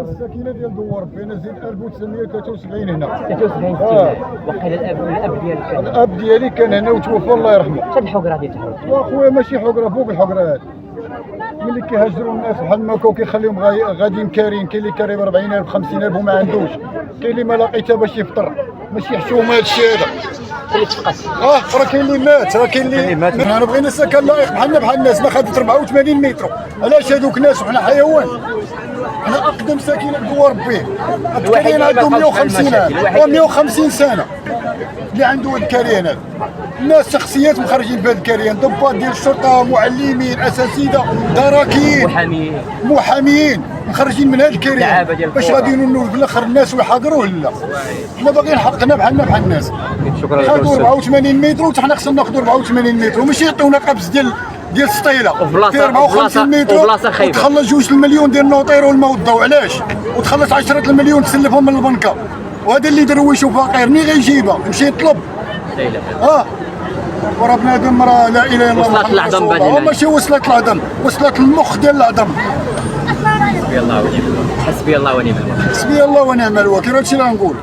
الساكنه ديال دوار بين زيد 1973 هنا 73 وقيل الاب ديالك كان الاب ديالي كان هنا وتوفى الله يرحمه. شحال الحجره ديال واخويا ماشي حجره فوق الحجره هذه ملي كيهاجروا الناس بحال هكا وكيخليهم غاديين كارين. كاين اللي كاري ب 40,000 50,000 وما عندوش، كاين اللي ما لقيتها باش يفطر. ماشي حشومه هذا الشيء هذا اللي تفقد. راه كاين اللي مات، راه كاين اللي مات. حنا بغينا سكن لائق بحال الناس. ما خدت 84 متر. علاش هذوك ناس وحنا حيوان؟ حنا اقدم ساكنه بدوار بيه. الكاريان عنده 150 سنه اللي عنده هاد الكاريان هذا. الناس شخصيات مخرجين بهذا الكاريان، ضباط ديال الشرطه، معلمين، اساتذه، دراكين، محاميين مخرجين من هذا الكاريان باش غادي نولوا في الاخر الناس ويحاضروه. لا حنا باغيين حقنا بحالنا الناس. شكرا. خدوا 84 متر وحنا خصنا ناخذوا 84 متر وماشي يعطيونا قبض ديال السطيله في 54 متر وتخلص 2 المليون ديال النوطير والماء والضوء. علاش؟ وتخلص 10 المليون تسلفهم من البنكه. وهذا اللي درويش وفقير ملي غيجيبها يمشي يطلب. ورا بنادم راه لا اله الا الله. وصلت العظم بعد ماشي وصلت العظم، وصلت المخ ديال العظم. حسبي الله ونعم الوكيل. حسبي الله ونعم الوكيل. هادشي اللي غنقول.